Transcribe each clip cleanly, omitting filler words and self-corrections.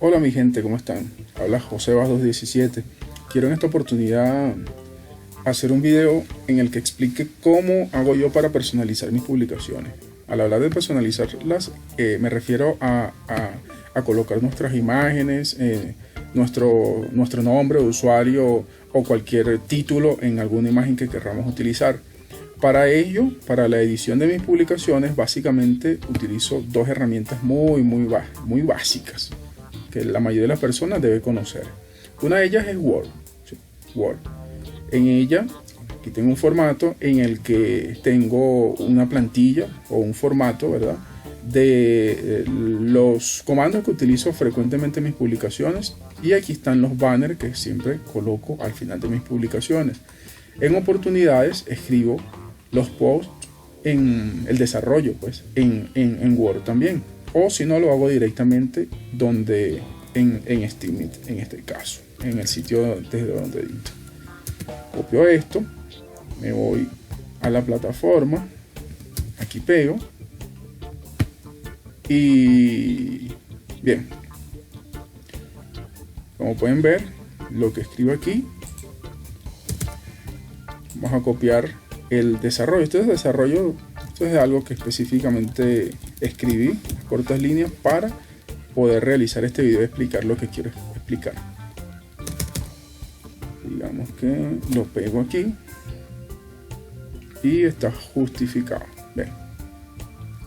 Hola mi gente, ¿cómo están? Habla Josebas217. Quiero en esta oportunidad hacer un video en el que explique cómo hago yo para personalizar mis publicaciones. Al hablar de personalizarlas, me refiero a colocar nuestras imágenes, nuestro nombre de usuario o cualquier título en alguna imagen que queramos utilizar. Para ello, para la edición de mis publicaciones, básicamente utilizo dos herramientas muy básicas que la mayoría de las personas debe conocer. Una de ellas es Word. ¿Sí? Word. En ella, aquí tengo un formato en el que tengo una plantilla o un formato, ¿verdad?, de los comandos que utilizo frecuentemente en mis publicaciones, y aquí están los banners que siempre coloco al final de mis publicaciones. En oportunidades escribo los posts en el desarrollo, pues, en Word también. O si no, lo hago directamente en Steamit, en este caso, en el sitio desde donde edito. Copio esto, me voy a la plataforma, aquí pego y bien, como pueden ver, lo que escribo aquí, vamos a copiar el desarrollo. Esto es algo que específicamente escribí, cortas líneas, para poder realizar este video y explicar lo que quiero explicar. Digamos que lo pego aquí y está justificado. Ven.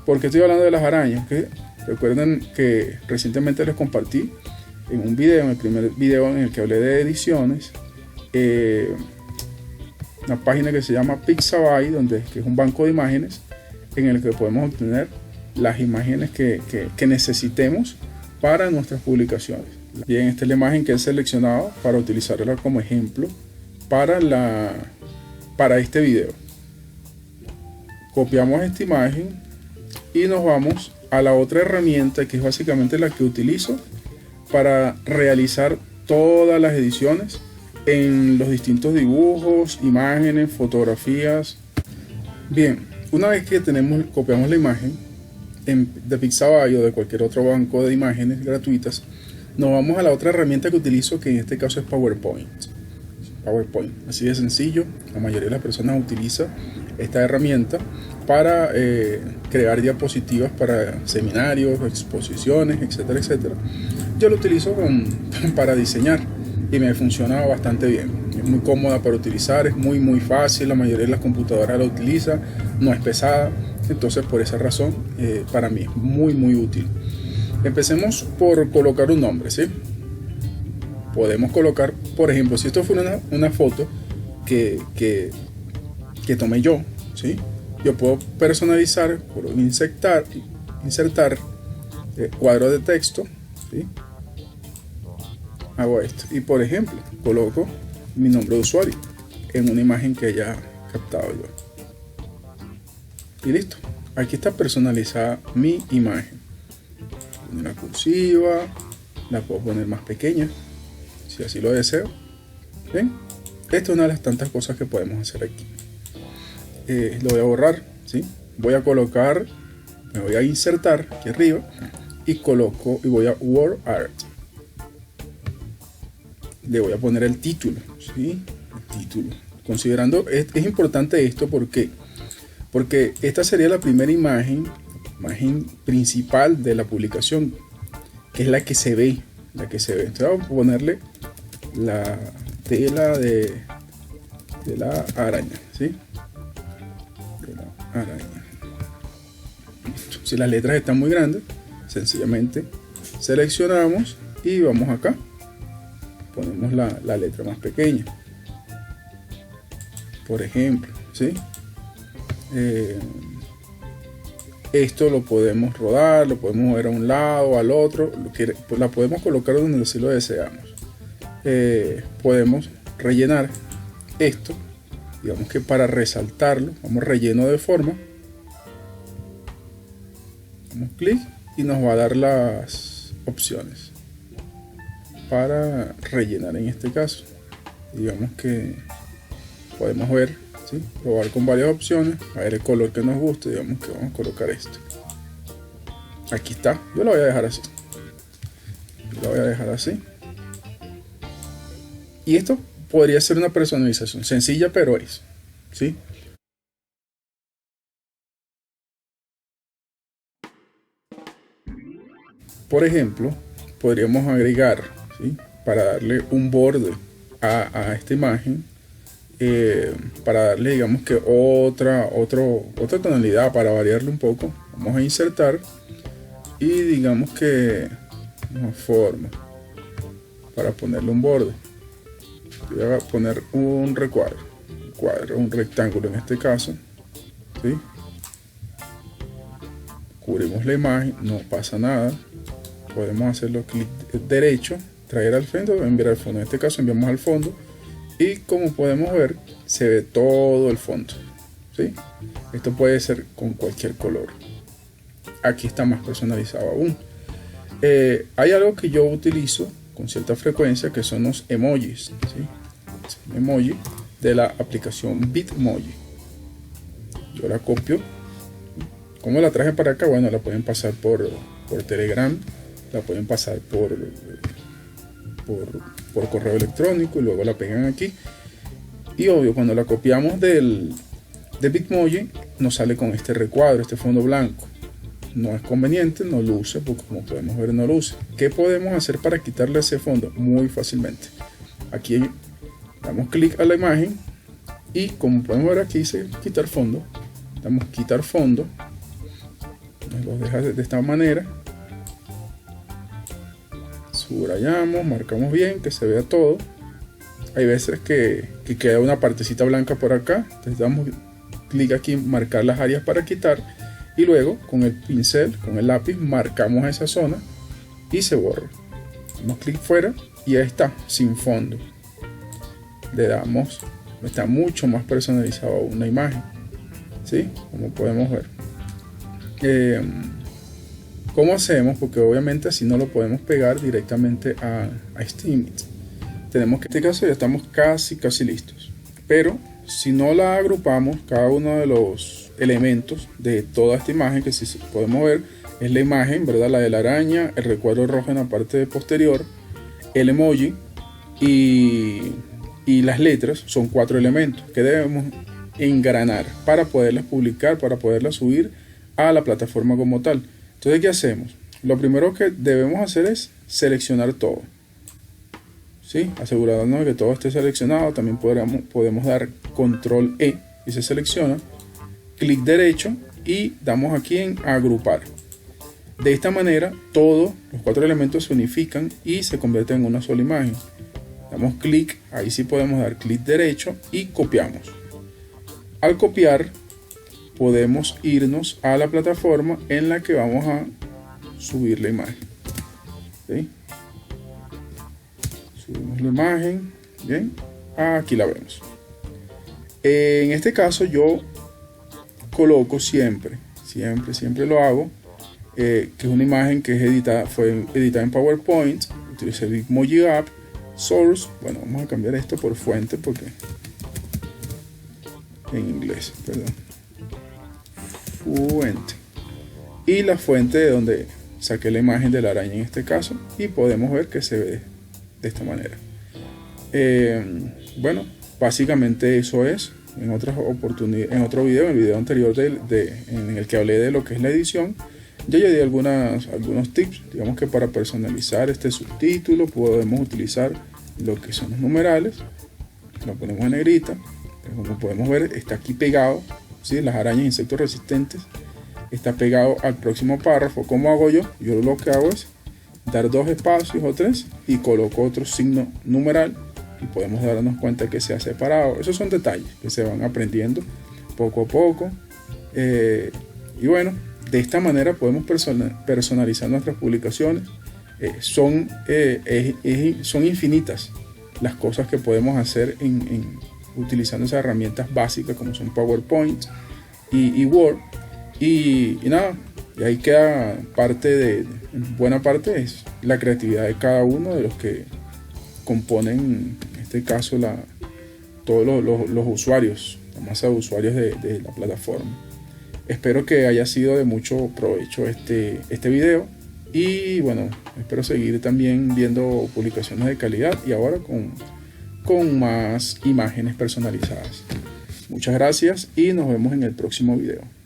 ¿Por qué estoy hablando de las arañas? Que recuerden que recientemente les compartí en un video, en el primer video en el que hablé de ediciones, una página que se llama Pixabay, que es un banco de imágenes en el que podemos obtener las imágenes que necesitemos para nuestras publicaciones. Bien, esta es la imagen que he seleccionado para utilizarla como ejemplo para este video. Copiamos esta imagen y nos vamos a la otra herramienta, que es básicamente la que utilizo para realizar todas las ediciones en los distintos dibujos, imágenes, fotografías. Bien, una vez que copiamos la imagen de Pixabay o de cualquier otro banco de imágenes gratuitas, nos vamos a la otra herramienta que utilizo, que en este caso es PowerPoint. Así de sencillo. La mayoría de las personas utiliza esta herramienta para crear diapositivas para seminarios, exposiciones, etcétera, etcétera. Yo lo utilizo para diseñar y me funciona bastante bien. Es muy cómoda para utilizar, es muy fácil. La mayoría de las computadoras la utiliza, no es pesada. Entonces, por esa razón, para mí es muy útil. Empecemos por colocar un nombre, ¿sí? Podemos colocar, por ejemplo, si esto fuera una foto que tomé yo, ¿sí?, yo puedo personalizar por insertar cuadro de texto, ¿sí? Hago esto y, por ejemplo, coloco mi nombre de usuario en una imagen que haya captado yo. Y listo. Aquí está personalizada mi imagen. Una cursiva, la puedo poner más pequeña si así lo deseo. Bien, esta es una de las tantas cosas que podemos hacer aquí. Lo voy a borrar, ¿sí? Voy a colocar, me voy a insertar aquí arriba y voy a Word Art. Le voy a poner el título, ¿sí? El título. Considerando, es importante esto porque esta sería la primera imagen principal de la publicación, que es la que se ve. Entonces vamos a ponerle la tela de la araña, ¿sí? De la araña. Si las letras están muy grandes, sencillamente seleccionamos y vamos acá, ponemos la letra más pequeña, por ejemplo, ¿sí? Esto lo podemos rodar, lo podemos mover a un lado, al otro, la podemos colocar donde así lo deseamos. Podemos rellenar esto, digamos que para resaltarlo, vamos relleno de forma, damos clic y nos va a dar las opciones. para rellenar en este caso. Digamos que podemos ver, ¿sí? Probar con varias opciones, a ver el color que nos guste. Digamos que vamos a colocar esto. Aquí está, yo lo voy a dejar así. Y esto podría ser una personalización sencilla, pero es, ¿sí? Por ejemplo, podríamos agregar, ¿sí? Para darle un borde a esta imagen, para darle, digamos que otra tonalidad, para variarle un poco. Vamos a insertar y digamos que una forma para ponerle un borde. Voy a poner un recuadro, un rectángulo en este caso, ¿sí? Cubrimos la imagen, no pasa nada. Podemos hacerlo clic derecho, traer al fondo, enviar al fondo. En este caso enviamos al fondo y como podemos ver se ve todo el fondo, ¿sí? Esto puede ser con cualquier color. Aquí está más personalizado aún. Hay algo que yo utilizo con cierta frecuencia, que son los emojis, ¿sí? Es un emoji de la aplicación Bitmoji. Yo la copio. ¿Cómo la traje para acá? Bueno, la pueden pasar por Telegram, la pueden pasar por correo electrónico y luego la pegan aquí. Y obvio, cuando la copiamos de Bitmoji, nos sale con este recuadro, este fondo blanco. No es conveniente, no luce, porque como podemos ver no luce. ¿Qué podemos hacer para quitarle ese fondo? Muy fácilmente. Aquí damos clic a la imagen y como podemos ver aquí dice quitar fondo. Damos quitar fondo. Nos lo deja de esta manera. Subrayamos, marcamos bien, que se vea todo. Hay veces que queda una partecita blanca por acá. Entonces damos clic aquí, marcar las áreas para quitar. Y luego con el pincel, con el lápiz, marcamos esa zona y se borra. Damos clic fuera y ahí está, sin fondo. Le damos, está mucho más personalizado una imagen, ¿sí? Como podemos ver. ¿Cómo hacemos? Porque obviamente así no lo podemos pegar directamente a Steemit. Tenemos que, en este caso ya estamos casi listos. Pero si no la agrupamos, cada uno de los elementos de toda esta imagen, que si podemos ver es la imagen, ¿verdad? La de la araña, el recuadro rojo en la parte posterior, el emoji y las letras. Son 4 elementos que debemos engranar para poderlas publicar, para poderlas subir a la plataforma como tal. Entonces, ¿qué hacemos? Lo primero que debemos hacer es seleccionar todo, ¿sí? Asegurarnos de que todo esté seleccionado. También podemos dar control E y se selecciona. Clic derecho y damos aquí en agrupar. De esta manera todos los 4 elementos se unifican y se convierten en una sola imagen. Damos clic, ahí sí podemos dar clic derecho y copiamos. Al copiar podemos irnos a la plataforma en la que vamos a subir la imagen, ¿sí? Subimos la imagen, bien, aquí la vemos. En este caso yo coloco siempre lo hago, que es una imagen que es fue editada en PowerPoint. Utilicé Bitmoji App, Source. Bueno, vamos a cambiar esto por fuente porque en inglés, perdón. Fuente. Y la fuente de donde saqué la imagen de la araña en este caso, y podemos ver que se ve de esta manera. Bueno, básicamente eso es. En otras oportunidades, en otro video, en el video anterior en el que hablé de lo que es la edición, ya di algunos tips. Digamos que para personalizar este subtítulo podemos utilizar lo que son los numerales. Lo ponemos en negrita. Como podemos ver, está aquí pegado, ¿sí? Las arañas, insectos resistentes, está pegado al próximo párrafo. ¿Cómo hago yo? Yo lo que hago es dar 2 espacios o 3 y coloco otro signo numeral y podemos darnos cuenta que se ha separado. Esos son detalles que se van aprendiendo poco a poco, y bueno, de esta manera podemos personalizar nuestras publicaciones. Son infinitas las cosas que podemos hacer utilizando esas herramientas básicas como son PowerPoint y Word, y nada, y ahí queda buena parte es la creatividad de cada uno de los que componen, en este caso, todos los usuarios, la masa de usuarios de la plataforma. Espero que haya sido de mucho provecho este video. Y bueno, espero seguir también viendo publicaciones de calidad y ahora con más imágenes personalizadas. Muchas gracias y nos vemos en el próximo video.